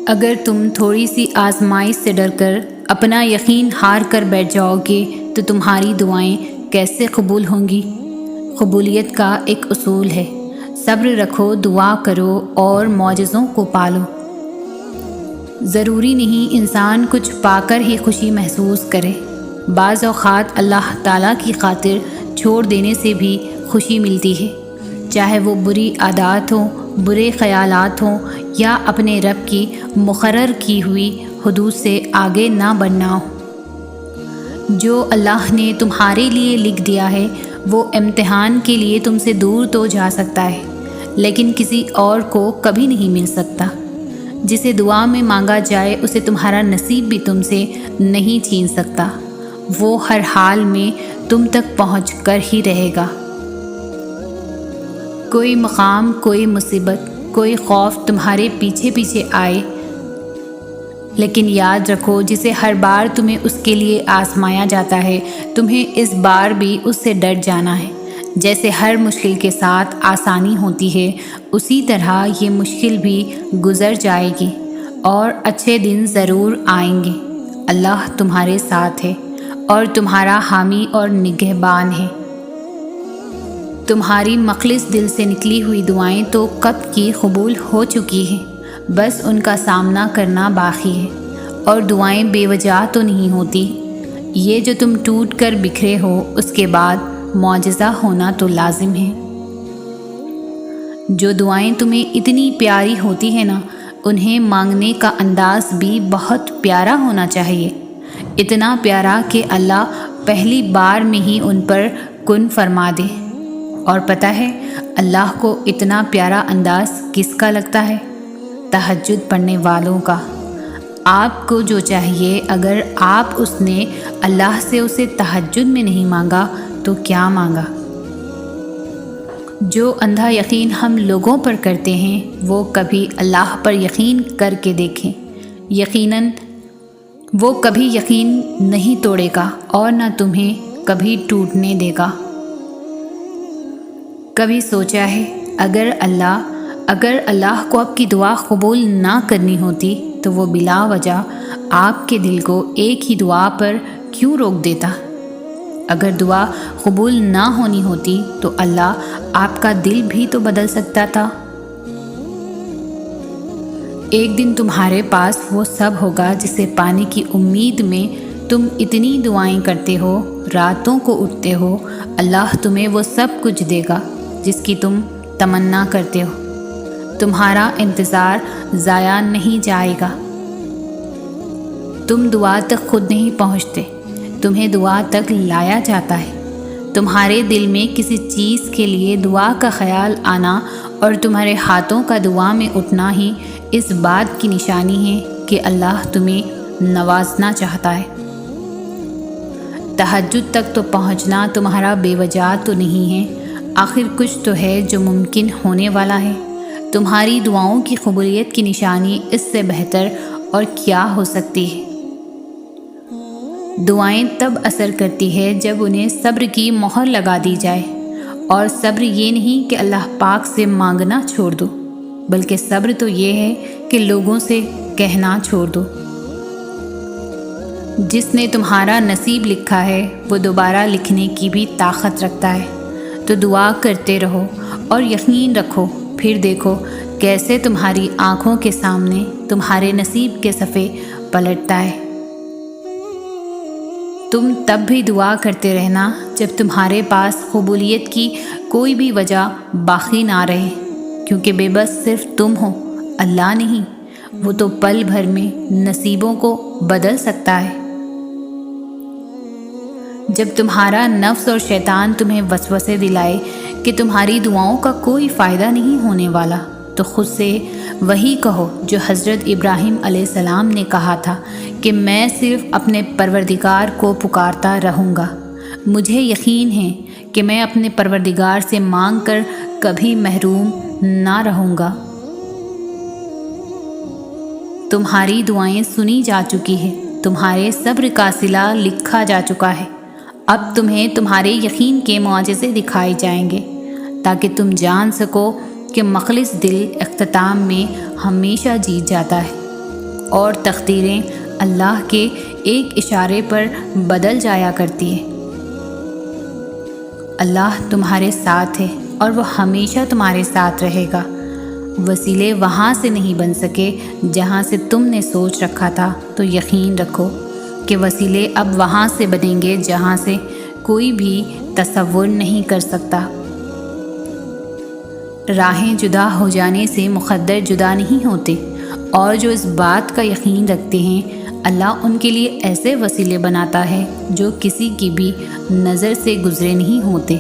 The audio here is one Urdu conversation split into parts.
اگر تم تھوڑی سی آزمائش سے ڈر کر اپنا یقین ہار کر بیٹھ جاؤ گے تو تمہاری دعائیں کیسے قبول ہوں گی؟ قبولیت کا ایک اصول ہے، صبر رکھو، دعا کرو اور معجزوں کو پالو۔ ضروری نہیں انسان کچھ پا کر ہی خوشی محسوس کرے، بعض اوقات اللہ تعالیٰ کی خاطر چھوڑ دینے سے بھی خوشی ملتی ہے، چاہے وہ بری عادات ہوں، برے خیالات ہوں یا اپنے رب کی مقرر کی ہوئی حدود سے آگے نہ بڑھنا ہو۔ جو اللہ نے تمہارے لیے لکھ دیا ہے وہ امتحان کے لیے تم سے دور تو جا سکتا ہے، لیکن کسی اور کو کبھی نہیں مل سکتا۔ جسے دعا میں مانگا جائے اسے تمہارا نصیب بھی تم سے نہیں چھین سکتا، وہ ہر حال میں تم تک پہنچ کر ہی رہے گا۔ کوئی مقام، کوئی مصیبت، کوئی خوف تمہارے پیچھے پیچھے آئے، لیکن یاد رکھو جسے ہر بار تمہیں اس کے لیے آزمایا جاتا ہے، تمہیں اس بار بھی اس سے ڈر جانا ہے۔ جیسے ہر مشکل کے ساتھ آسانی ہوتی ہے، اسی طرح یہ مشکل بھی گزر جائے گی اور اچھے دن ضرور آئیں گے۔ اللہ تمہارے ساتھ ہے اور تمہارا حامی اور نگہبان ہے۔ تمہاری مخلص دل سے نکلی ہوئی دعائیں تو کب کی قبول ہو چکی ہیں، بس ان کا سامنا کرنا باقی ہے۔ اور دعائیں بے وجہ تو نہیں ہوتی، یہ جو تم ٹوٹ کر بکھرے ہو اس کے بعد معجزہ ہونا تو لازم ہے۔ جو دعائیں تمہیں اتنی پیاری ہوتی ہیں نا، انہیں مانگنے کا انداز بھی بہت پیارا ہونا چاہیے، اتنا پیارا کہ اللہ پہلی بار میں ہی ان پر کن فرما دے۔ اور پتہ ہے اللہ کو اتنا پیارا انداز کس کا لگتا ہے؟ تہجد پڑھنے والوں کا۔ آپ کو جو چاہیے، اگر آپ اس نے اللہ سے اسے تہجد میں نہیں مانگا تو کیا مانگا؟ جو اندھا یقین ہم لوگوں پر کرتے ہیں وہ کبھی اللہ پر یقین کر کے دیکھیں، یقیناً وہ کبھی یقین نہیں توڑے گا اور نہ تمہیں کبھی ٹوٹنے دے گا۔ کبھی سوچا ہے اگر اللہ کو آپ کی دعا قبول نہ کرنی ہوتی تو وہ بلا وجہ آپ کے دل کو ایک ہی دعا پر کیوں روک دیتا؟ اگر دعا قبول نہ ہونی ہوتی تو اللہ آپ کا دل بھی تو بدل سکتا تھا۔ ایک دن تمہارے پاس وہ سب ہوگا جسے پانے کی امید میں تم اتنی دعائیں کرتے ہو، راتوں کو اٹھتے ہو، اللہ تمہیں وہ سب کچھ دے گا جس کی تم تمنا کرتے ہو۔ تمہارا انتظار ضائع نہیں جائے گا۔ تم دعا تک خود نہیں پہنچتے، تمہیں دعا تک لایا جاتا ہے۔ تمہارے دل میں کسی چیز کے لیے دعا کا خیال آنا اور تمہارے ہاتھوں کا دعا میں اٹھنا ہی اس بات کی نشانی ہے کہ اللہ تمہیں نوازنا چاہتا ہے۔ تہجد تک تو پہنچنا تمہارا بے وجہ تو نہیں ہے، آخر کچھ تو ہے جو ممکن ہونے والا ہے۔ تمہاری دعاؤں کی قبولیت کی نشانی اس سے بہتر اور کیا ہو سکتی ہے؟ دعائیں تب اثر کرتی ہے جب انہیں صبر کی مہر لگا دی جائے، اور صبر یہ نہیں کہ اللہ پاک سے مانگنا چھوڑ دو، بلکہ صبر تو یہ ہے کہ لوگوں سے کہنا چھوڑ دو۔ جس نے تمہارا نصیب لکھا ہے وہ دوبارہ لکھنے کی بھی طاقت رکھتا ہے، تو دعا کرتے رہو اور یقین رکھو، پھر دیکھو کیسے تمہاری آنکھوں کے سامنے تمہارے نصیب کے صفحے پلٹتا ہے۔ تم تب بھی دعا کرتے رہنا جب تمہارے پاس قبولیت کی کوئی بھی وجہ باقی نہ رہے، کیونکہ بے بس صرف تم ہو، اللہ نہیں۔ وہ تو پل بھر میں نصیبوں کو بدل سکتا ہے۔ جب تمہارا نفس اور شیطان تمہیں وسوسے دلائے کہ تمہاری دعاؤں کا کوئی فائدہ نہیں ہونے والا، تو خود سے وہی کہو جو حضرت ابراہیم علیہ السلام نے کہا تھا کہ میں صرف اپنے پروردگار کو پکارتا رہوں گا، مجھے یقین ہے کہ میں اپنے پروردگار سے مانگ کر کبھی محروم نہ رہوں گا۔ تمہاری دعائیں سنی جا چکی ہے، تمہارے صبر کا صلہ لکھا جا چکا ہے۔ اب تمہیں تمہارے یقین کے معجزے دکھائے جائیں گے تاکہ تم جان سکو کہ مخلص دل اختتام میں ہمیشہ جیت جاتا ہے۔ اور تقدیریں اللہ کے ایک اشارے پر بدل جایا کرتی ہیں۔ اللہ تمہارے ساتھ ہے اور وہ ہمیشہ تمہارے ساتھ رہے گا۔ وسیلے وہاں سے نہیں بن سکے جہاں سے تم نے سوچ رکھا تھا، تو یقین رکھو کہ وسیلے اب وہاں سے بنیں گے جہاں سے کوئی بھی تصور نہیں کر سکتا۔ راہیں جدا ہو جانے سے مقدر جدا نہیں ہوتے، اور جو اس بات کا یقین رکھتے ہیں اللہ ان کے لیے ایسے وسیلے بناتا ہے جو کسی کی بھی نظر سے گزرے نہیں ہوتے۔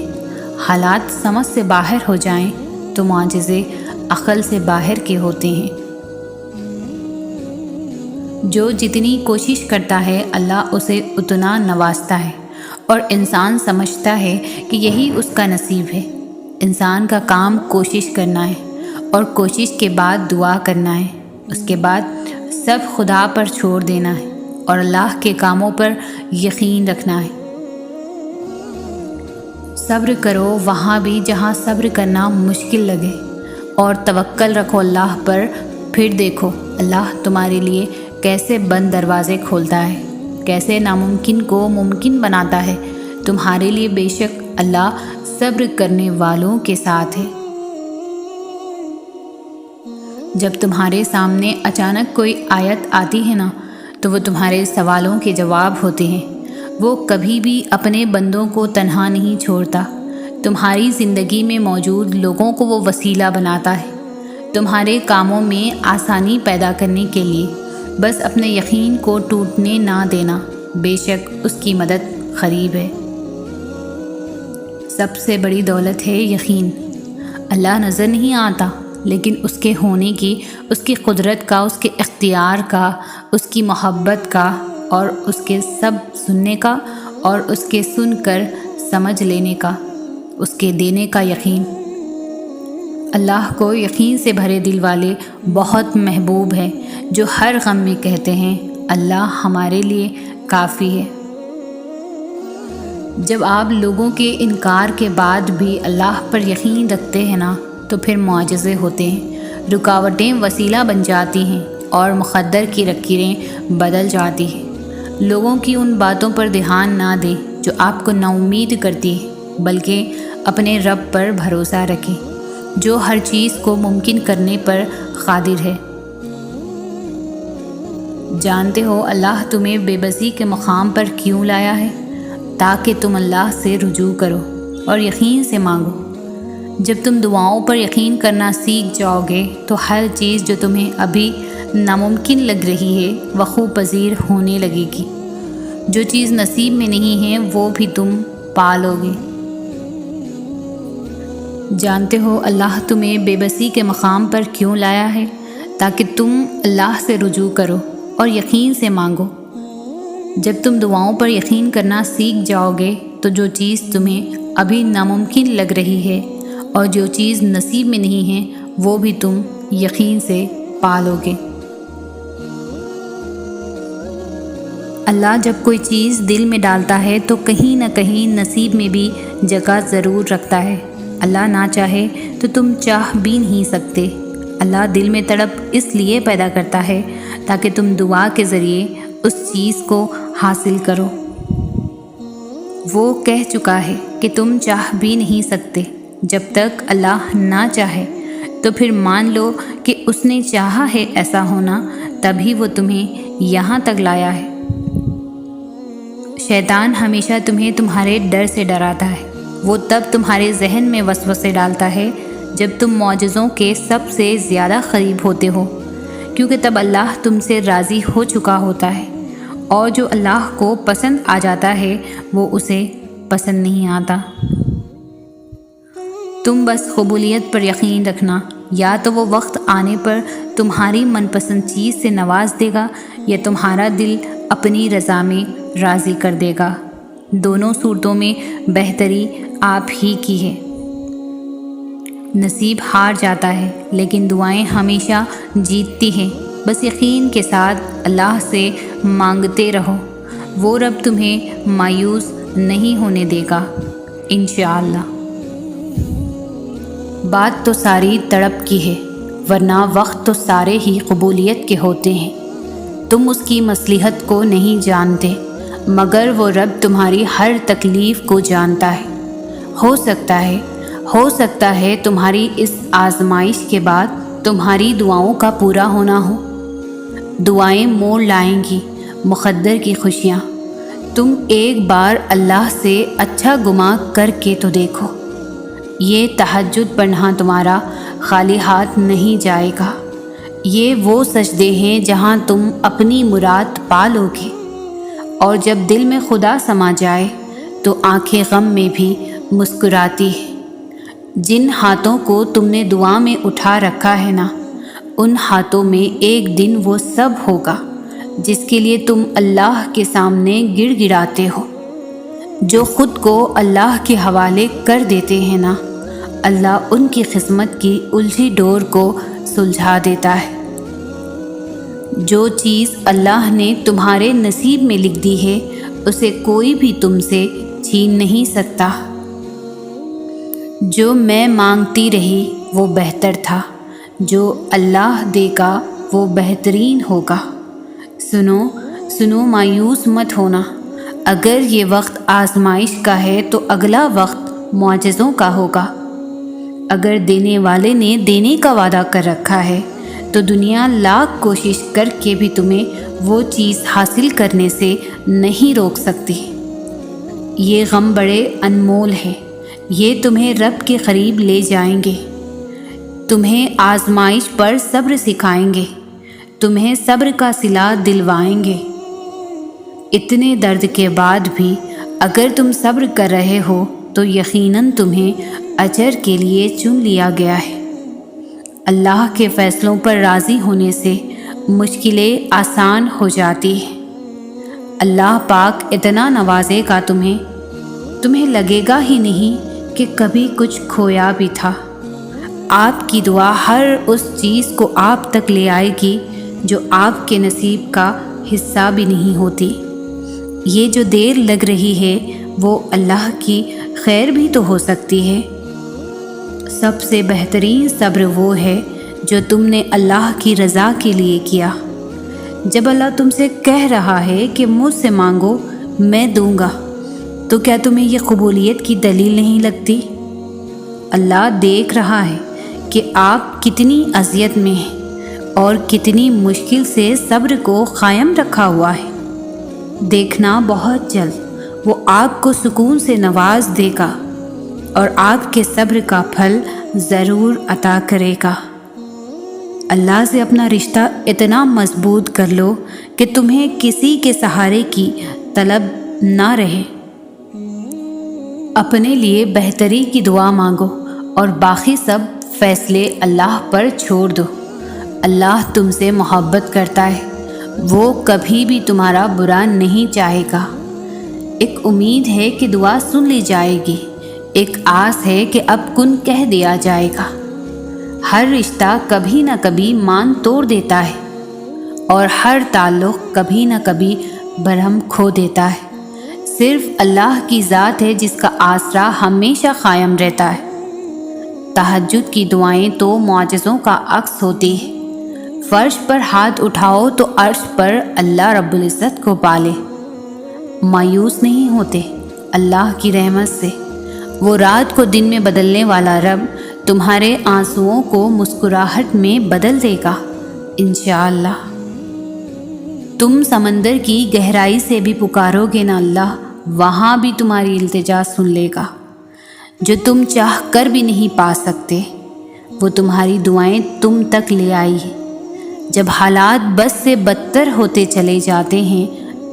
حالات سمجھ سے باہر ہو جائیں تو معجزے عقل سے باہر کے ہوتے ہیں۔ جو جتنی کوشش کرتا ہے اللہ اسے اتنا نوازتا ہے، اور انسان سمجھتا ہے کہ یہی اس کا نصیب ہے۔ انسان کا کام کوشش کرنا ہے، اور کوشش کے بعد دعا کرنا ہے، اس کے بعد سب خدا پر چھوڑ دینا ہے اور اللہ کے کاموں پر یقین رکھنا ہے۔ صبر کرو وہاں بھی جہاں صبر کرنا مشکل لگے، اور توکل رکھو اللہ پر، پھر دیکھو اللہ تمہارے لیے کیسے بند دروازے کھولتا ہے، کیسے ناممکن کو ممکن بناتا ہے تمہارے لیے۔ بے شک اللہ صبر کرنے والوں کے ساتھ ہے۔ جب تمہارے سامنے اچانک کوئی آیت آتی ہے نا، تو وہ تمہارے سوالوں کے جواب ہوتے ہیں۔ وہ کبھی بھی اپنے بندوں کو تنہا نہیں چھوڑتا۔ تمہاری زندگی میں موجود لوگوں کو وہ وسیلہ بناتا ہے تمہارے کاموں میں آسانی پیدا کرنے کے لیے۔ بس اپنے یقین کو ٹوٹنے نہ دینا، بے شک اس کی مدد قریب ہے۔ سب سے بڑی دولت ہے یقین۔ اللہ نظر نہیں آتا، لیکن اس کے ہونے کی، اس کی قدرت کا، اس کے اختیار کا، اس کی محبت کا، اور اس کے سب سننے کا، اور اس کے سن کر سمجھ لینے کا، اس کے دینے کا یقین۔ اللہ کو یقین سے بھرے دل والے بہت محبوب ہیں، جو ہر غم میں کہتے ہیں اللہ ہمارے لیے کافی ہے۔ جب آپ لوگوں کے انکار کے بعد بھی اللہ پر یقین رکھتے ہیں نا، تو پھر معجزے ہوتے ہیں، رکاوٹیں وسیلہ بن جاتی ہیں، اور مقدر کی لکیریں بدل جاتی ہیں۔ لوگوں کی ان باتوں پر دھیان نہ دیں جو آپ کو نا امید کرتی ہے، بلکہ اپنے رب پر بھروسہ رکھیں جو ہر چیز کو ممکن کرنے پر قادر ہے۔ جانتے ہو اللہ تمہیں بے بسی کے مقام پر کیوں لایا ہے؟ تاکہ تم اللہ سے رجوع کرو اور یقین سے مانگو۔ جب تم دعاؤں پر یقین کرنا سیکھ جاؤ گے تو ہر چیز جو تمہیں ابھی ناممکن لگ رہی ہے وقوع پذیر ہونے لگے گی۔ جو چیز نصیب میں نہیں ہے وہ بھی تم پالو گے۔ جانتے ہو اللہ تمہیں بے بسی کے مقام پر کیوں لایا ہے؟ تاکہ تم اللہ سے رجوع کرو اور یقین سے مانگو۔ جب تم دعاؤں پر یقین کرنا سیکھ جاؤ گے تو جو چیز تمہیں ابھی ناممکن لگ رہی ہے اور جو چیز نصیب میں نہیں ہے وہ بھی تم یقین سے پالو گے۔ اللہ جب کوئی چیز دل میں ڈالتا ہے تو کہیں نہ کہیں نصیب میں بھی جگہ ضرور رکھتا ہے۔ اللہ نہ چاہے تو تم چاہ بھی نہیں سکتے۔ اللہ دل میں تڑپ اس لیے پیدا کرتا ہے تاکہ تم دعا کے ذریعے اس چیز کو حاصل کرو۔ وہ کہہ چکا ہے کہ تم چاہ بھی نہیں سکتے جب تک اللہ نہ چاہے، تو پھر مان لو کہ اس نے چاہا ہے ایسا ہونا، تبھی وہ تمہیں یہاں تک لایا ہے۔ شیطان ہمیشہ تمہیں تمہارے ڈر سے ڈراتا ہے۔ وہ تب تمہارے ذہن میں وسوسے ڈالتا ہے جب تم معجزوں کے سب سے زیادہ قریب ہوتے ہو، کیونکہ تب اللہ تم سے راضی ہو چکا ہوتا ہے، اور جو اللہ کو پسند آ جاتا ہے وہ اسے پسند نہیں آتا۔ تم بس قبولیت پر یقین رکھنا، یا تو وہ وقت آنے پر تمہاری من پسند چیز سے نواز دے گا، یا تمہارا دل اپنی رضا میں راضی کر دے گا۔ دونوں صورتوں میں بہتری آپ ہی کی ہے۔ نصیب ہار جاتا ہے لیکن دعائیں ہمیشہ جیتتی ہیں۔ بس یقین کے ساتھ اللہ سے مانگتے رہو، وہ رب تمہیں مایوس نہیں ہونے دے گا انشاءاللہ۔ بات تو ساری تڑپ کی ہے، ورنہ وقت تو سارے ہی قبولیت کے ہوتے ہیں۔ تم اس کی مصلحت کو نہیں جانتے، مگر وہ رب تمہاری ہر تکلیف کو جانتا ہے۔ ہو سکتا ہے تمہاری اس آزمائش کے بعد تمہاری دعاؤں کا پورا ہونا ہو۔ دعائیں موڑ لائیں گی مقدر کی خوشیاں۔ تم ایک بار اللہ سے اچھا گمان کر کے تو دیکھو، یہ تہجد پڑھنا تمہارا خالی ہاتھ نہیں جائے گا۔ یہ وہ سجدے ہیں جہاں تم اپنی مراد پا لو گے، اور جب دل میں خدا سما جائے تو آنکھیں غم میں بھی مسکراتی ہیں۔ جن ہاتھوں کو تم نے دعا میں اٹھا رکھا ہے نا، ان ہاتھوں میں ایک دن وہ سب ہوگا جس کے لیے تم اللہ کے سامنے گڑ گڑاتے ہو۔ جو خود کو اللہ کے حوالے کر دیتے ہیں نا، اللہ ان کی قسمت کی الجھی ڈور کو سلجھا دیتا ہے۔ جو چیز اللہ نے تمہارے نصیب میں لکھ دی ہے اسے کوئی بھی تم سے چھین نہیں سکتا۔ جو میں مانگتی رہی وہ بہتر تھا، جو اللہ دے گا وہ بہترین ہوگا۔ سنو مایوس مت ہونا، اگر یہ وقت آزمائش کا ہے تو اگلا وقت معجزوں کا ہوگا۔ اگر دینے والے نے دینے کا وعدہ کر رکھا ہے تو دنیا لاکھ کوشش کر کے بھی تمہیں وہ چیز حاصل کرنے سے نہیں روک سکتی۔ یہ غم بڑے انمول ہیں، یہ تمہیں رب کے قریب لے جائیں گے، تمہیں آزمائش پر صبر سکھائیں گے، تمہیں صبر کا صلہ دلوائیں گے۔ اتنے درد کے بعد بھی اگر تم صبر کر رہے ہو تو یقیناً تمہیں اجر کے لیے چن لیا گیا ہے۔ اللہ کے فیصلوں پر راضی ہونے سے مشکلیں آسان ہو جاتی ہیں۔ اللہ پاک اتنا نوازے گا تمہیں لگے گا ہی نہیں کہ کبھی کچھ کھویا بھی تھا۔ آپ کی دعا ہر اس چیز کو آپ تک لے آئے گی جو آپ کے نصیب کا حصہ بھی نہیں ہوتی۔ یہ جو دیر لگ رہی ہے وہ اللہ کی خیر بھی تو ہو سکتی ہے۔ سب سے بہترین صبر وہ ہے جو تم نے اللہ کی رضا کے لیے کیا۔ جب اللہ تم سے کہہ رہا ہے کہ مجھ سے مانگو میں دوں گا، تو کیا تمہیں یہ قبولیت کی دلیل نہیں لگتی؟ اللہ دیکھ رہا ہے کہ آپ کتنی اذیت میں ہیں اور کتنی مشکل سے صبر کو قائم رکھا ہوا ہے۔ دیکھنا بہت جلد وہ آپ کو سکون سے نواز دے گا اور آپ کے صبر کا پھل ضرور عطا کرے گا۔ اللہ سے اپنا رشتہ اتنا مضبوط کر لو کہ تمہیں کسی کے سہارے کی طلب نہ رہے۔ اپنے لیے بہتری کی دعا مانگو اور باقی سب فیصلے اللہ پر چھوڑ دو۔ اللہ تم سے محبت کرتا ہے، وہ کبھی بھی تمہارا برا نہیں چاہے گا۔ ایک امید ہے کہ دعا سن لی جائے گی، ایک آس ہے کہ اب کن کہہ دیا جائے گا۔ ہر رشتہ کبھی نہ کبھی مان توڑ دیتا ہے اور ہر تعلق کبھی نہ کبھی برہم کھو دیتا ہے۔ صرف اللہ کی ذات ہے جس کا آسرا ہمیشہ قائم رہتا ہے۔ تہجد کی دعائیں تو معجزوں کا عکس ہوتی ہے۔ فرش پر ہاتھ اٹھاؤ تو عرش پر اللہ رب العزت کو پالے۔ مایوس نہیں ہوتے اللہ کی رحمت سے، وہ رات کو دن میں بدلنے والا رب تمہارے آنسوؤں کو مسکراہٹ میں بدل دے گا انشاءاللہ۔ تم سمندر کی گہرائی سے بھی پکارو گے نا اللہ، وہاں بھی تمہاری التجا سن لے گا۔ جو تم چاہ کر بھی نہیں پا سکتے وہ تمہاری دعائیں تم تک لے آئی ہے۔ جب حالات بس سے بدتر ہوتے چلے جاتے ہیں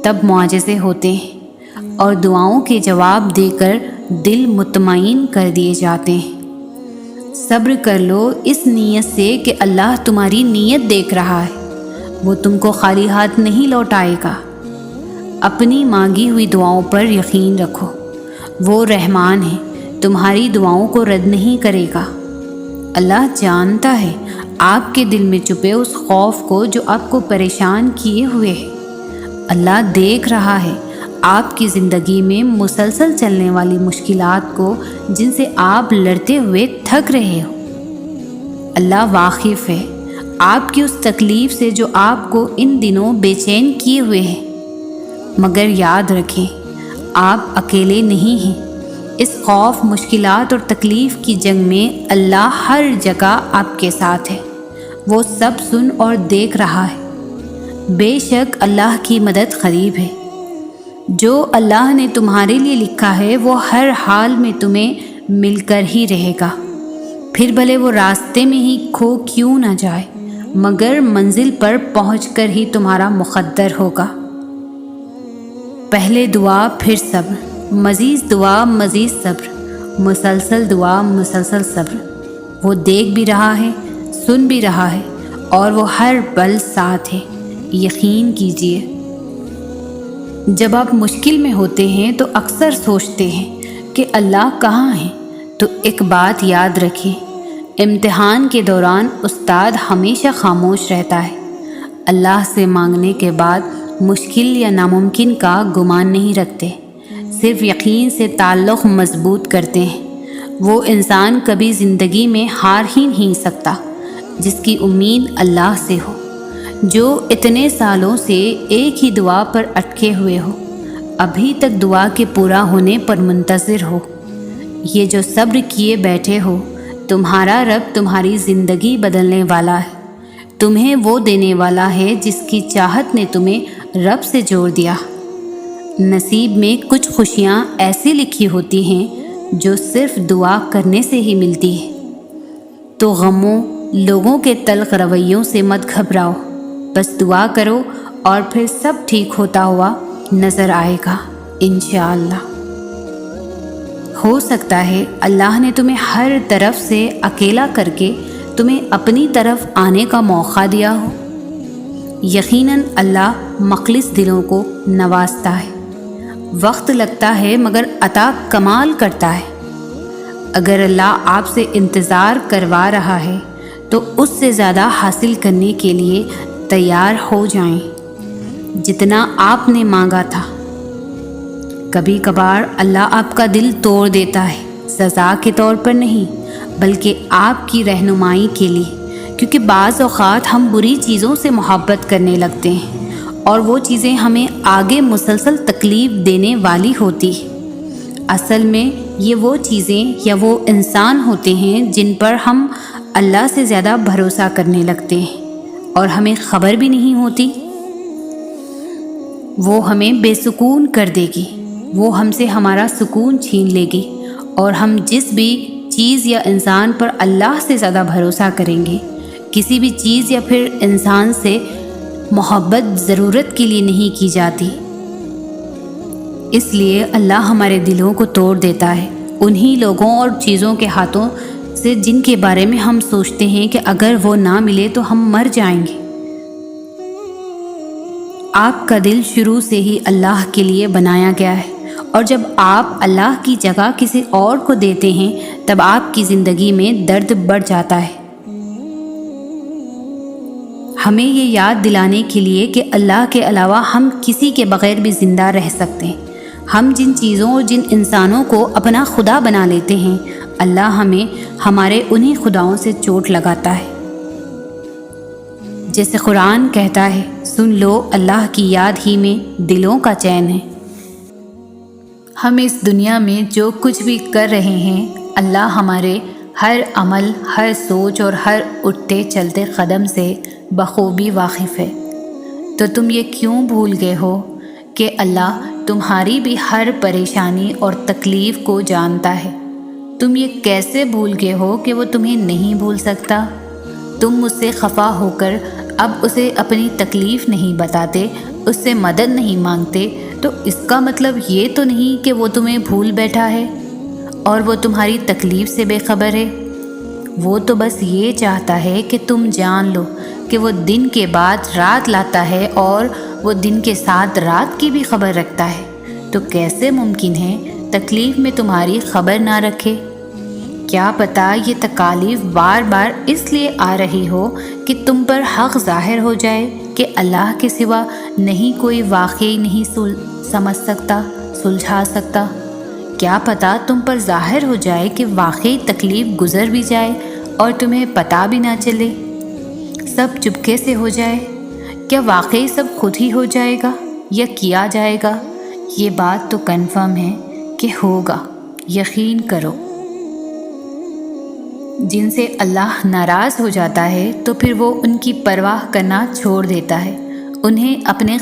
تب معجزے ہوتے ہیں اور دعاؤں کے جواب دے کر دل مطمئن کر دیے جاتے ہیں۔ صبر کر لو اس نیت سے کہ اللہ تمہاری نیت دیکھ رہا ہے، وہ تم کو خالی ہاتھ نہیں لوٹائے گا۔ اپنی مانگی ہوئی دعاؤں پر یقین رکھو، وہ رحمان ہے، تمہاری دعاؤں کو رد نہیں کرے گا۔ اللہ جانتا ہے آپ کے دل میں چھپے اس خوف کو جو آپ کو پریشان کیے ہوئے ہے۔ اللہ دیکھ رہا ہے آپ کی زندگی میں مسلسل چلنے والی مشکلات کو جن سے آپ لڑتے ہوئے تھک رہے ہو۔ اللہ واقف ہے آپ کی اس تکلیف سے جو آپ کو ان دنوں بے چین کیے ہوئے ہے۔ مگر یاد رکھیں، آپ اکیلے نہیں ہیں۔ اس خوف، مشکلات اور تکلیف کی جنگ میں اللہ ہر جگہ آپ کے ساتھ ہے۔ وہ سب سن اور دیکھ رہا ہے۔ بے شک اللہ کی مدد قریب ہے۔ جو اللہ نے تمہارے لیے لکھا ہے وہ ہر حال میں تمہیں مل کر ہی رہے گا، پھر بھلے وہ راستے میں ہی کھو کیوں نہ جائے، مگر منزل پر پہنچ کر ہی تمہارا مقدر ہوگا۔ پہلے دعا پھر صبر، مزید دعا مزید صبر، مسلسل دعا مسلسل صبر۔ وہ دیکھ بھی رہا ہے، سن بھی رہا ہے، اور وہ ہر پل ساتھ ہے، یقین کیجیے۔ جب آپ مشکل میں ہوتے ہیں تو اکثر سوچتے ہیں کہ اللہ کہاں ہے، تو ایک بات یاد رکھیں، امتحان کے دوران استاد ہمیشہ خاموش رہتا ہے۔ اللہ سے مانگنے کے بعد مشکل یا ناممکن کا گمان نہیں رکھتے، صرف یقین سے تعلق مضبوط کرتے ہیں۔ وہ انسان کبھی زندگی میں ہار ہی نہیں سکتا جس کی امید اللہ سے ہو، جو اتنے سالوں سے ایک ہی دعا پر اٹکے ہوئے ہو، ابھی تک دعا کے پورا ہونے پر منتظر ہو۔ یہ جو صبر کیے بیٹھے ہو، تمہارا رب تمہاری زندگی بدلنے والا ہے، تمہیں وہ دینے والا ہے جس کی چاہت نے تمہیں رب سے جوڑ دیا۔ نصیب میں کچھ خوشیاں ایسی لکھی ہوتی ہیں جو صرف دعا کرنے سے ہی ملتی ہے۔ تو غموں، لوگوں کے تلخ رویوں سے مت گھبراؤ، بس دعا کرو اور پھر سب ٹھیک ہوتا ہوا نظر آئے گا انشاءاللہ۔ ہو سکتا ہے اللہ نے تمہیں ہر طرف سے اکیلا کر کے تمہیں اپنی طرف آنے کا موقع دیا ہو۔ یقیناً اللہ مخلص دلوں کو نوازتا ہے، وقت لگتا ہے مگر عطا کمال کرتا ہے۔ اگر اللہ آپ سے انتظار کروا رہا ہے تو اس سے زیادہ حاصل کرنے کے لیے تیار ہو جائیں جتنا آپ نے مانگا تھا۔ کبھی کبھار اللہ آپ کا دل توڑ دیتا ہے، سزا کے طور پر نہیں بلکہ آپ کی رہنمائی کے لیے، کیونکہ بعض اوقات ہم بری چیزوں سے محبت کرنے لگتے ہیں اور وہ چیزیں ہمیں آگے مسلسل تکلیف دینے والی ہوتی ہیں۔ اصل میں یہ وہ چیزیں یا وہ انسان ہوتے ہیں جن پر ہم اللہ سے زیادہ بھروسہ کرنے لگتے ہیں اور ہمیں خبر بھی نہیں ہوتی۔ وہ ہمیں بے سکون کر دے گی، وہ ہم سے ہمارا سکون چھین لے گی، اور ہم جس بھی چیز یا انسان پر اللہ سے زیادہ بھروسہ کریں گے، کسی بھی چیز یا پھر انسان سے محبت ضرورت کے لیے نہیں کی جاتی۔ اس لیے اللہ ہمارے دلوں کو توڑ دیتا ہے انہی لوگوں اور چیزوں کے ہاتھوں سے جن کے بارے میں ہم سوچتے ہیں کہ اگر وہ نہ ملے تو ہم مر جائیں گے۔ آپ کا دل شروع سے ہی اللہ کے لیے بنایا گیا ہے، اور جب آپ اللہ کی جگہ کسی اور کو دیتے ہیں تب آپ کی زندگی میں درد بڑھ جاتا ہے۔ ہمیں یہ یاد دلانے کے لیے کہ اللہ کے علاوہ ہم کسی کے بغیر بھی زندہ رہ سکتے ہیں۔ ہم جن چیزوں اور جن انسانوں کو اپنا خدا بنا لیتے ہیں، اللہ ہمیں ہمارے انہی خداؤں سے چوٹ لگاتا ہے۔ جیسے قرآن کہتا ہے، سن لو اللہ کی یاد ہی میں دلوں کا چین ہے۔ ہم اس دنیا میں جو کچھ بھی کر رہے ہیں، اللہ ہمارے ہر عمل، ہر سوچ اور ہر اٹھتے چلتے قدم سے بخوبی واقف ہے۔ تو تم یہ کیوں بھول گئے ہو کہ اللہ تمہاری بھی ہر پریشانی اور تکلیف کو جانتا ہے؟ تم یہ کیسے بھول گئے ہو کہ وہ تمہیں نہیں بھول سکتا؟ تم مجھ سے خفا ہو کر اب اسے اپنی تکلیف نہیں بتاتے، اس سے مدد نہیں مانگتے، تو اس کا مطلب یہ تو نہیں کہ وہ تمہیں بھول بیٹھا ہے اور وہ تمہاری تکلیف سے بے خبر ہے۔ وہ تو بس یہ چاہتا ہے کہ تم جان لو کہ وہ دن کے بعد رات لاتا ہے اور وہ دن کے ساتھ رات کی بھی خبر رکھتا ہے۔ تو کیسے ممکن ہے تکلیف میں تمہاری خبر نہ رکھے؟ کیا پتہ یہ تکالیف بار بار اس لیے آ رہی ہو کہ تم پر حق ظاہر ہو جائے کہ اللہ کے سوا نہیں کوئی واقعی نہیں سمجھ سکتا، سلجھا سکتا۔ کیا پتہ تم پر ظاہر ہو جائے کہ واقعی تکلیف گزر بھی جائے اور تمہیں پتہ بھی نہ چلے۔ سب چپکے سے ہو جائے؟ کیا واقعی سب خود ہی ہو جائے گا یا کیا جائے گا؟ یہ بات تو کنفرم ہے کہ ہوگا، یقین کرو۔ جن سے اللہ ناراض ہو جاتا ہے تو پھر وہ ان کی پرواہ کرنا چھوڑ دیتا ہے، انہیں اپنے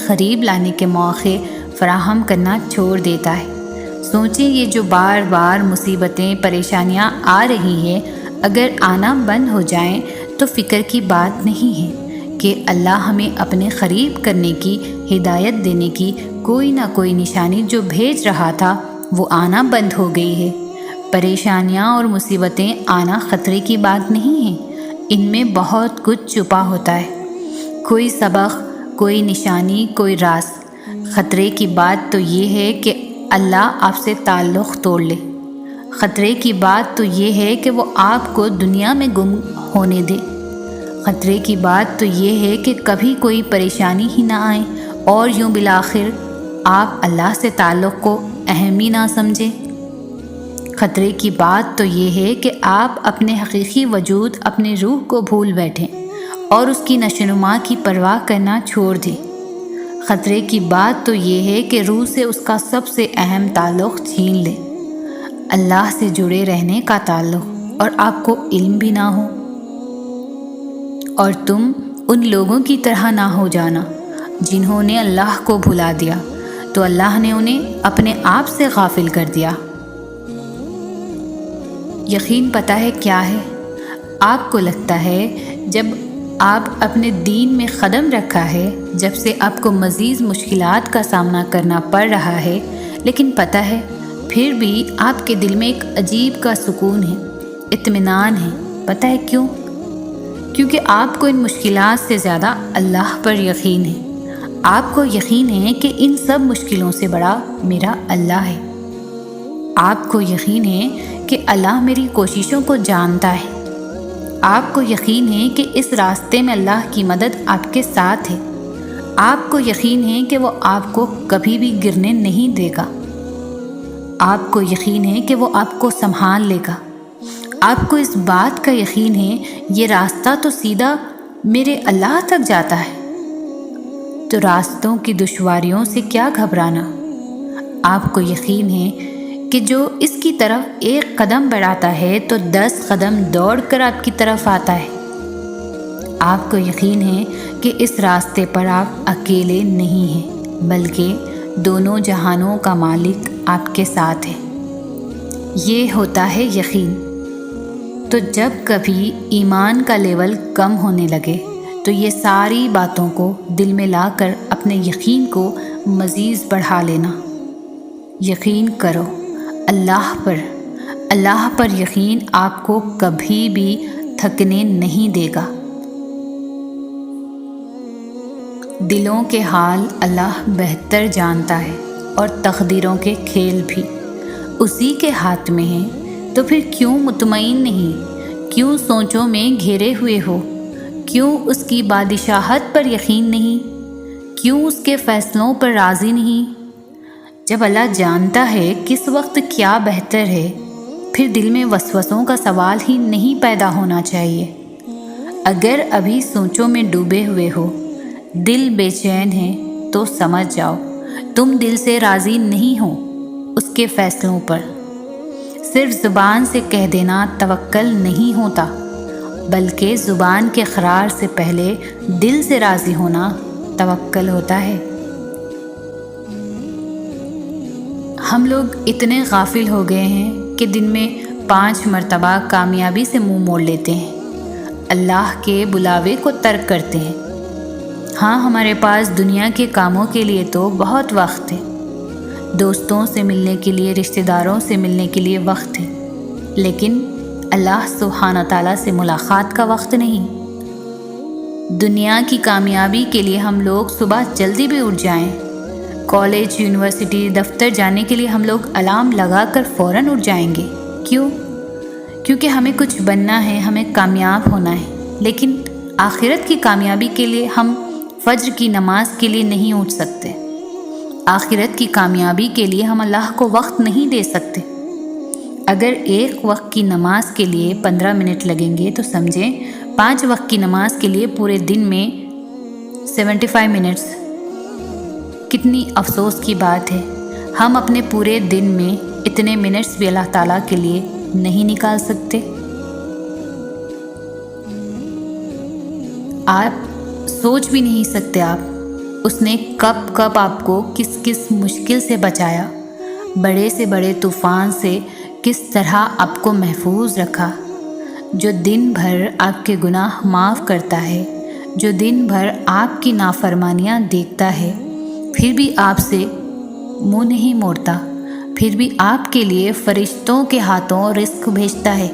قریب لانے کے موقع فراہم کرنا چھوڑ دیتا ہے۔ سوچیں، یہ جو بار بار مصیبتیں پریشانیاں آ رہی ہیں، اگر آنا بند ہو جائیں تو فکر کی بات نہیں ہے کہ اللہ ہمیں اپنے قریب کرنے کی، ہدایت دینے کی کوئی نہ کوئی نشانی جو بھیج رہا تھا وہ آنا بند ہو گئی ہے۔ پریشانیاں اور مصیبتیں آنا خطرے کی بات نہیں ہے، ان میں بہت کچھ چھپا ہوتا ہے، کوئی سبق، کوئی نشانی، کوئی راز۔ خطرے کی بات تو یہ ہے کہ اللہ آپ سے تعلق توڑ لے، خطرے کی بات تو یہ ہے کہ وہ آپ کو دنیا میں گم ہونے دے، خطرے کی بات تو یہ ہے کہ کبھی کوئی پریشانی ہی نہ آئے اور یوں بالآخر آپ اللہ سے تعلق کو اہم ہی نہ سمجھیں۔ خطرے کی بات تو یہ ہے کہ آپ اپنے حقیقی وجود، اپنے روح کو بھول بیٹھیں اور اس کی نشوونما کی پرواہ کرنا چھوڑ دیں۔ خطرے کی بات تو یہ ہے کہ روح سے اس کا سب سے اہم تعلق چھین لیں، اللہ سے جڑے رہنے کا تعلق، اور آپ کو علم بھی نہ ہو، اور تم ان لوگوں کی طرح نہ ہو جانا جنہوں نے اللہ کو بھلا دیا تو اللہ نے انہیں اپنے آپ سے غافل کر دیا۔ یقین پتہ ہے کیا ہے؟ آپ کو لگتا ہے جب آپ اپنے دین میں قدم رکھا ہے، جب سے آپ کو مزید مشکلات کا سامنا کرنا پڑ رہا ہے، لیکن پتہ ہے پھر بھی آپ کے دل میں ایک عجیب کا سکون ہے، اطمینان ہے۔ پتہ ہے کیوں؟ کیونکہ آپ کو ان مشکلات سے زیادہ اللہ پر یقین ہے۔ آپ کو یقین ہے کہ ان سب مشکلوں سے بڑا میرا اللہ ہے۔ آپ کو یقین ہے کہ اللہ میری کوششوں کو جانتا ہے۔ آپ کو یقین ہے کہ اس راستے میں اللہ کی مدد آپ کے ساتھ ہے۔ آپ کو یقین ہے کہ وہ آپ کو کبھی بھی گرنے نہیں دے گا۔ آپ کو یقین ہے کہ وہ آپ کو سنبھال لے گا۔ آپ کو اس بات کا یقین ہے یہ راستہ تو سیدھا میرے اللہ تک جاتا ہے، تو راستوں کی دشواریوں سے کیا گھبرانا۔ آپ کو یقین ہے کہ جو اس کی طرف ایک قدم بڑھاتا ہے تو 10 قدم دوڑ کر آپ کی طرف آتا ہے۔ آپ کو یقین ہے کہ اس راستے پر آپ اکیلے نہیں ہیں، بلکہ دونوں جہانوں کا مالک آپ کے ساتھ ہے۔ یہ ہوتا ہے یقین۔ تو جب کبھی ایمان کا لیول کم ہونے لگے تو یہ ساری باتوں کو دل میں لا کر اپنے یقین کو مزید بڑھا لینا۔ یقین کرو اللہ پر یقین آپ کو کبھی بھی تھکنے نہیں دے گا۔ دلوں کے حال اللہ بہتر جانتا ہے، اور تقدیروں کے کھیل بھی اسی کے ہاتھ میں ہیں، تو پھر کیوں مطمئن نہیں؟ کیوں سوچوں میں گھیرے ہوئے ہو؟ کیوں اس کی بادشاہت پر یقین نہیں؟ کیوں اس کے فیصلوں پر راضی نہیں؟ جب اللہ جانتا ہے کس وقت کیا بہتر ہے، پھر دل میں وسوسوں کا سوال ہی نہیں پیدا ہونا چاہیے۔ اگر ابھی سوچوں میں ڈوبے ہوئے ہو، دل بے چین ہے، تو سمجھ جاؤ تم دل سے راضی نہیں ہو اس کے فیصلوں پر۔ صرف زبان سے کہہ دینا توکل نہیں ہوتا، بلکہ زبان کے اقرار سے پہلے دل سے راضی ہونا توکل ہوتا ہے۔ ہم لوگ اتنے غافل ہو گئے ہیں کہ دن میں 5 مرتبہ کامیابی سے منہ موڑ لیتے ہیں، اللہ کے بلاوے کو ترک کرتے ہیں۔ ہاں، ہمارے پاس دنیا کے کاموں کے لیے تو بہت وقت ہے، دوستوں سے ملنے کے لیے، رشتہ داروں سے ملنے کے لیے وقت ہے، لیکن اللہ سبحانہ تعالیٰ سے ملاقات کا وقت نہیں۔ دنیا کی کامیابی کے لیے ہم لوگ صبح جلدی بھی اٹھ جائیں، کالج، یونیورسٹی، دفتر جانے کے لیے ہم لوگ الارم لگا کر فوراً اٹھ جائیں گے۔ کیوں؟ کیونکہ ہمیں کچھ بننا ہے، ہمیں کامیاب ہونا ہے، لیکن آخرت کی کامیابی کے لیے ہم فجر کی نماز کے لیے نہیں اٹھ سکتے، آخرت کی کامیابی کے لیے ہم اللہ کو وقت نہیں دے سکتے، اگر ایک وقت کی نماز کے لیے 15 منٹ لگیں گے تو سمجھیں 5 وقت کی نماز کے لیے پورے دن میں 75 منٹس۔ کتنی افسوس کی بات ہے، ہم اپنے پورے دن میں اتنے منٹس بھی اللہ تعالیٰ کے لیے نہیں نکال سکتے۔ آپ سوچ بھی نہیں سکتے اس نے کب کب آپ کو کس کس مشکل سے بچایا، بڑے سے بڑے طوفان سے کس طرح آپ کو محفوظ رکھا، جو دن بھر آپ کے گناہ معاف کرتا ہے، جو دن بھر آپ کی نافرمانیاں دیکھتا ہے، پھر بھی آپ سے منہ نہیں موڑتا، پھر بھی آپ کے لیے فرشتوں کے ہاتھوں رزق بھیجتا ہے،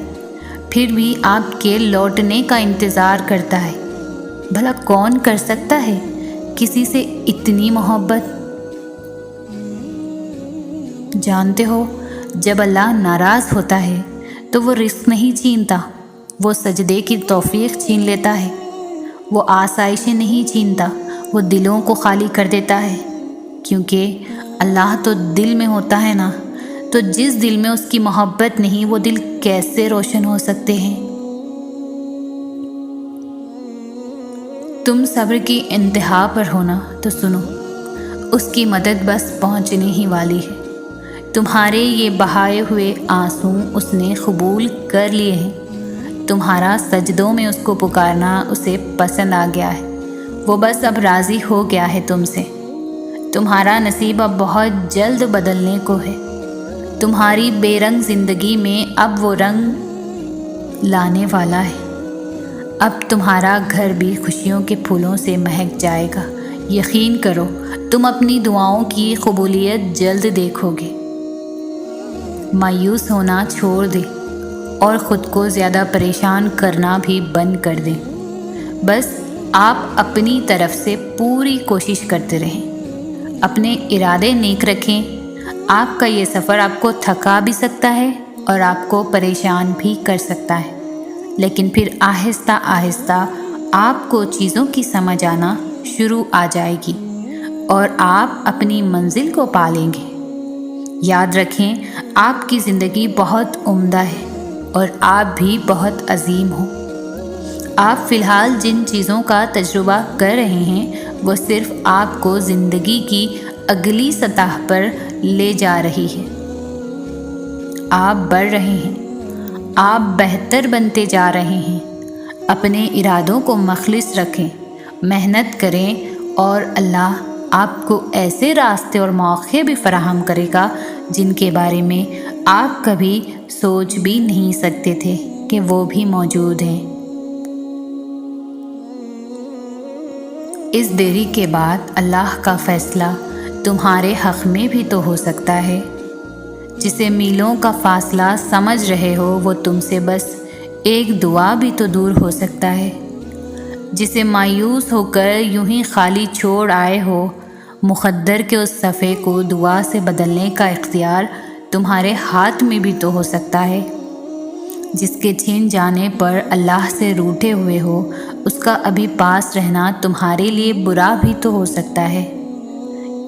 پھر بھی آپ کے لوٹنے کا انتظار کرتا ہے۔ بھلا کون کر سکتا ہے کسی سے اتنی محبت؟ جانتے ہو، جب اللہ ناراض ہوتا ہے تو وہ رزق نہیں چھینتا، وہ سجدے کی توفیق چھین لیتا ہے، وہ آسائشیں نہیں چھینتا، وہ دلوں کو خالی کر دیتا ہے، کیونکہ اللہ تو دل میں ہوتا ہے نا، تو جس دل میں اس کی محبت نہیں وہ دل کیسے روشن ہو سکتے ہیں؟ تم صبر کی انتہا پر ہونا تو سنو، اس کی مدد بس پہنچنے ہی والی ہے۔ تمہارے یہ بہائے ہوئے آنسو اس نے قبول کر لیے ہیں، تمہارا سجدوں میں اس کو پکارنا اسے پسند آ گیا ہے، وہ بس اب راضی ہو گیا ہے تم سے۔ تمہارا نصیب اب بہت جلد بدلنے کو ہے، تمہاری بے رنگ زندگی میں اب وہ رنگ لانے والا ہے۔ اب تمہارا گھر بھی خوشیوں کے پھولوں سے مہک جائے گا، یقین کرو تم اپنی دعاؤں کی قبولیت جلد دیکھو گے۔ مایوس ہونا چھوڑ دے اور خود کو زیادہ پریشان کرنا بھی بند کر دیں، بس آپ اپنی طرف سے پوری کوشش کرتے رہیں، اپنے ارادے نیک رکھیں۔ آپ کا یہ سفر آپ کو تھکا بھی سکتا ہے اور آپ کو پریشان بھی کر سکتا ہے، لیکن پھر آہستہ آہستہ آپ کو چیزوں کی سمجھ آنا شروع آ جائے گی اور آپ اپنی منزل کو پا لیں گے۔ یاد رکھیں، آپ کی زندگی بہت عمدہ ہے اور آپ بھی بہت عظیم ہو۔ آپ فی الحال جن چیزوں کا تجربہ کر رہے ہیں وہ صرف آپ کو زندگی کی اگلی سطح پر لے جا رہی ہے۔ آپ بڑھ رہے ہیں، آپ بہتر بنتے جا رہے ہیں۔ اپنے ارادوں کو مخلص رکھیں، محنت کریں اور اللہ آپ کو ایسے راستے اور مواقع بھی فراہم کرے گا جن کے بارے میں آپ کبھی سوچ بھی نہیں سکتے تھے کہ وہ بھی موجود ہیں۔ اس دیری کے بعد اللہ کا فیصلہ تمہارے حق میں بھی تو ہو سکتا ہے۔ جسے میلوں کا فاصلہ سمجھ رہے ہو وہ تم سے بس ایک دعا بھی تو دور ہو سکتا ہے۔ جسے مایوس ہو کر یوں ہی خالی چھوڑ آئے ہو، مقدر کے اس صفحے کو دعا سے بدلنے کا اختیار تمہارے ہاتھ میں بھی تو ہو سکتا ہے۔ جس کے چھن جانے پر اللہ سے روٹھے ہوئے ہو، اس کا ابھی پاس رہنا تمہارے لیے برا بھی تو ہو سکتا ہے۔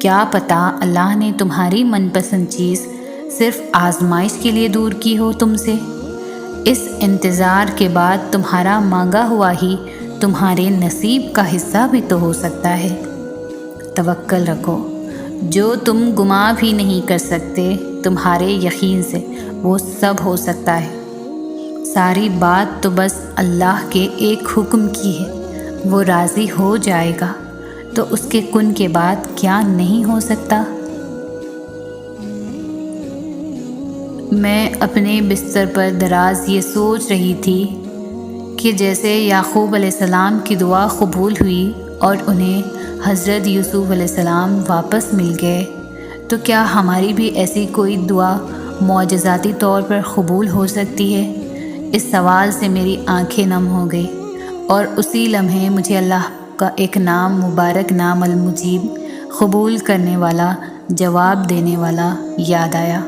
کیا پتہ اللہ نے تمہاری من پسند چیز صرف آزمائش کے لیے دور کی ہو تم سے۔ اس انتظار کے بعد تمہارا مانگا ہوا ہی تمہارے نصیب کا حصہ بھی تو ہو سکتا ہے۔ توکل رکھو، جو تم گما بھی نہیں کر سکتے تمہارے یقین سے وہ سب ہو سکتا ہے۔ ساری بات تو بس اللہ کے ایک حکم کی ہے، وہ راضی ہو جائے گا تو اس کے کن کے بعد کیا نہیں ہو سکتا۔ میں اپنے بستر پر دراز یہ سوچ رہی تھی کہ جیسے یعقوب علیہ السلام کی دعا قبول ہوئی اور انہیں حضرت یوسف علیہ السلام واپس مل گئے، تو کیا ہماری بھی ایسی کوئی دعا معجزاتی طور پر قبول ہو سکتی ہے؟ اس سوال سے میری آنکھیں نم ہو گئی اور اسی لمحے مجھے اللہ کا ایک نام، مبارک نام المجیب، قبول کرنے والا، جواب دینے والا یاد آیا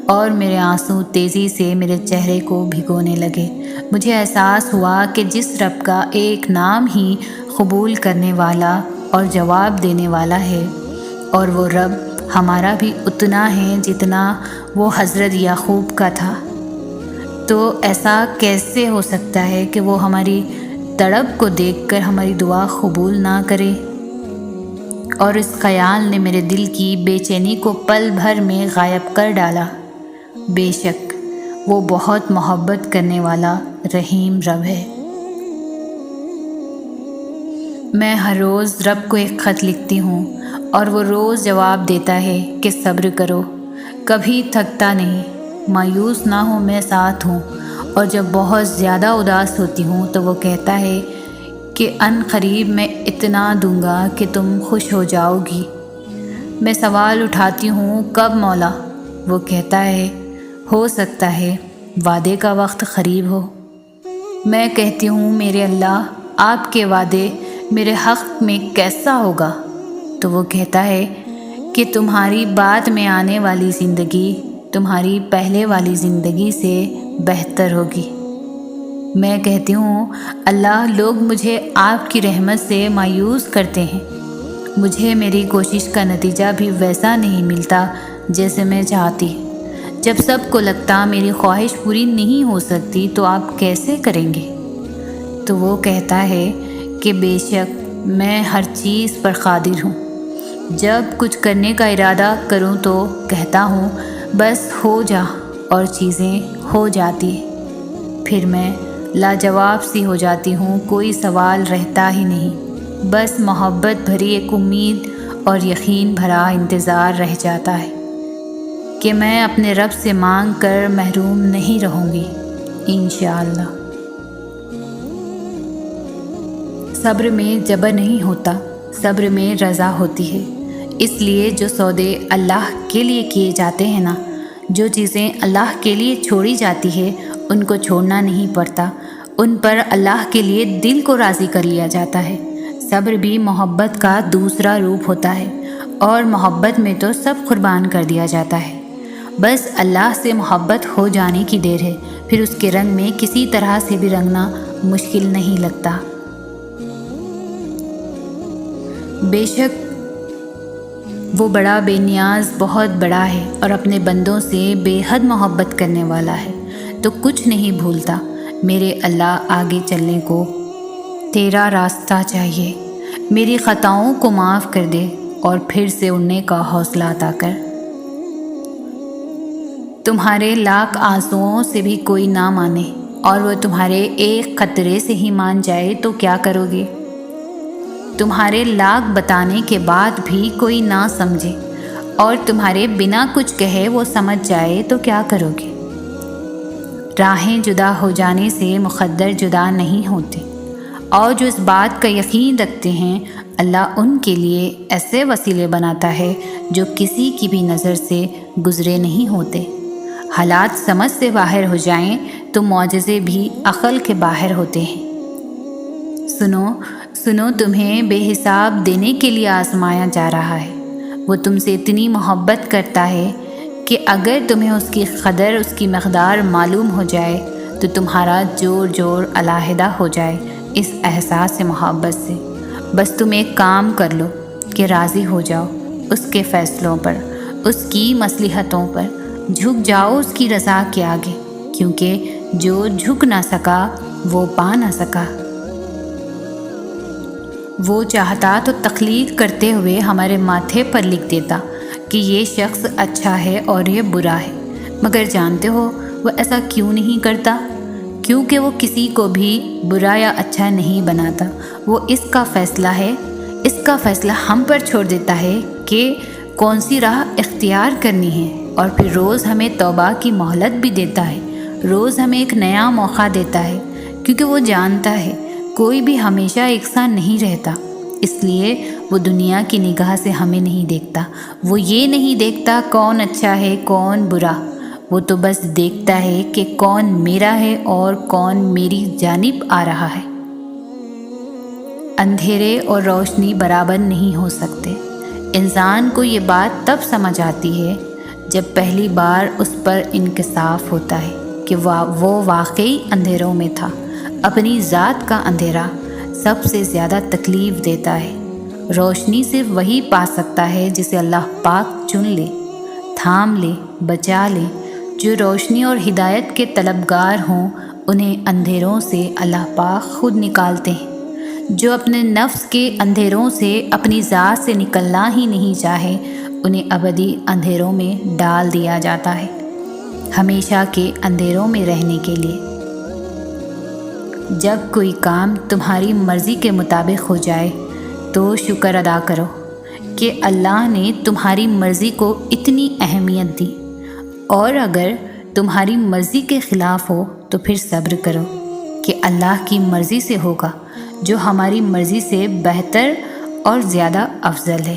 اور میرے آنسو تیزی سے میرے چہرے کو بھگونے لگے۔ مجھے احساس ہوا کہ جس رب کا ایک نام ہی قبول کرنے والا اور جواب دینے والا ہے، اور وہ رب ہمارا بھی اتنا ہے جتنا وہ حضرت یعقوب کا تھا۔ تو ایسا کیسے ہو سکتا ہے کہ وہ ہماری تڑپ کو دیکھ کر ہماری دعا قبول نہ کرے؟ اور اس خیال نے میرے دل کی بے چینی کو پل بھر میں غائب کر ڈالا۔ بے شک وہ بہت محبت کرنے والا رحیم رب ہے۔ میں ہر روز رب کو ایک خط لکھتی ہوں اور وہ روز جواب دیتا ہے کہ صبر کرو، کبھی تھکتا نہیں، مایوس نہ ہو، میں ساتھ ہوں۔ اور جب بہت زیادہ اداس ہوتی ہوں تو وہ کہتا ہے کہ ان قریب میں اتنا دوں گا کہ تم خوش ہو جاؤ گی۔ میں سوال اٹھاتی ہوں، کب مولا؟ وہ کہتا ہے، ہو سکتا ہے وعدے کا وقت قریب ہو۔ میں کہتی ہوں، میرے اللہ، آپ کے وعدے میرے حق میں کیسا ہوگا؟ تو وہ کہتا ہے کہ تمہاری بعد میں آنے والی زندگی تمہاری پہلے والی زندگی سے بہتر ہوگی۔ میں کہتی ہوں، اللہ، لوگ مجھے آپ کی رحمت سے مایوس کرتے ہیں، مجھے میری کوشش کا نتیجہ بھی ویسا نہیں ملتا جیسے میں چاہتی۔ جب سب کو لگتا میری خواہش پوری نہیں ہو سکتی تو آپ کیسے کریں گے؟ تو وہ کہتا ہے کہ بے شک میں ہر چیز پر قادر ہوں، جب کچھ کرنے کا ارادہ کروں تو کہتا ہوں بس ہو جا، اور چیزیں ہو جاتی ہیں۔ پھر میں لاجواب سی ہو جاتی ہوں، کوئی سوال رہتا ہی نہیں، بس محبت بھری ایک امید اور یقین بھرا انتظار رہ جاتا ہے کہ میں اپنے رب سے مانگ کر محروم نہیں رہوں گی انشاءاللہ۔ صبر میں جبر نہیں ہوتا، صبر میں رضا ہوتی ہے۔ اس لیے جو سودے اللہ کے لیے کیے جاتے ہیں نا، جو چیزیں اللہ کے لیے چھوڑی جاتی ہے ان کو چھوڑنا نہیں پڑتا، ان پر اللہ کے لیے دل کو راضی کر لیا جاتا ہے۔ صبر بھی محبت کا دوسرا روپ ہوتا ہے، اور محبت میں تو سب قربان کر دیا جاتا ہے۔ بس اللہ سے محبت ہو جانے کی دیر ہے، پھر اس کے رنگ میں کسی طرح سے بھی رنگنا مشکل نہیں لگتا۔ بے شک وہ بڑا بے نیاز بہت بڑا ہے اور اپنے بندوں سے بے حد محبت کرنے والا ہے، تو کچھ نہیں بھولتا۔ میرے اللہ، آگے چلنے کو تیرا راستہ چاہیے، میری خطاؤں کو معاف کر دے اور پھر سے اڑنے کا حوصلہ عطا کر۔ تمہارے لاکھ آنسوؤں سے بھی کوئی نہ مانے اور وہ تمہارے ایک قطرے سے ہی مان جائے تو کیا کرو گے؟ تمہارے لاکھ بتانے کے بعد بھی کوئی نہ سمجھے اور تمہارے بنا کچھ کہے وہ سمجھ جائے تو کیا کرو گے؟ راہیں جدا ہو جانے سے مقدر جدا نہیں ہوتے، اور جو اس بات کا یقین رکھتے ہیں اللہ ان کے لیے ایسے وسیلے بناتا ہے جو کسی کی بھی نظر سے گزرے نہیں ہوتے۔ حالات سمجھ سے باہر ہو جائیں تو معجزے بھی عقل کے باہر ہوتے ہیں۔ سنو تمہیں بے حساب دینے کے لیے آزمایا جا رہا ہے۔ وہ تم سے اتنی محبت کرتا ہے کہ اگر تمہیں اس کی قدر، اس کی مقدار معلوم ہو جائے تو تمہارا جوڑ علیحدہ ہو جائے اس احساس محبت سے۔ بس تم ایک کام کر لو کہ راضی ہو جاؤ اس کے فیصلوں پر، اس کی مصلحتوں پر، جھک جاؤ اس کی رضا کے آگے، کیونکہ جو جھک نہ سکا وہ پا نہ سکا۔ وہ چاہتا تو تخلیق کرتے ہوئے ہمارے ماتھے پر لکھ دیتا کہ یہ شخص اچھا ہے اور یہ برا ہے، مگر جانتے ہو وہ ایسا کیوں نہیں کرتا؟ کیونکہ وہ کسی کو بھی برا یا اچھا نہیں بناتا۔ وہ اس کا فیصلہ ہے، اس کا فیصلہ ہم پر چھوڑ دیتا ہے کہ کون سی راہ اختیار کرنی ہے، اور پھر روز ہمیں توبہ کی مہلت بھی دیتا ہے، روز ہمیں ایک نیا موقع دیتا ہے، کیونکہ وہ جانتا ہے کوئی بھی ہمیشہ یکساں نہیں رہتا۔ اس لیے وہ دنیا کی نگاہ سے ہمیں نہیں دیکھتا، وہ یہ نہیں دیکھتا کون اچھا ہے کون برا، وہ تو بس دیکھتا ہے کہ کون میرا ہے اور کون میری جانب آ رہا ہے۔ اندھیرے اور روشنی برابر نہیں ہو سکتے۔ انسان کو یہ بات تب سمجھ آتی ہے جب پہلی بار اس پر انکشاف ہوتا ہے کہ وہ واقعی اندھیروں میں تھا۔ اپنی ذات کا اندھیرا سب سے زیادہ تکلیف دیتا ہے۔ روشنی صرف وہی پا سکتا ہے جسے اللہ پاک چن لے، تھام لے، بچا لے، جو روشنی اور ہدایت کے طلبگار ہوں انہیں اندھیروں سے اللہ پاک خود نکالتے ہیں۔ جو اپنے نفس کے اندھیروں سے اپنی ذات سے نکلنا ہی نہیں چاہے انہیں ابدی اندھیروں میں ڈال دیا جاتا ہے، ہمیشہ کے اندھیروں میں رہنے کے لیے۔ جب کوئی کام تمہاری مرضی کے مطابق ہو جائے تو شکر ادا کرو کہ اللہ نے تمہاری مرضی کو اتنی اہمیت دی، اور اگر تمہاری مرضی کے خلاف ہو تو پھر صبر کرو کہ اللہ کی مرضی سے ہوگا جو ہماری مرضی سے بہتر اور زیادہ افضل ہے۔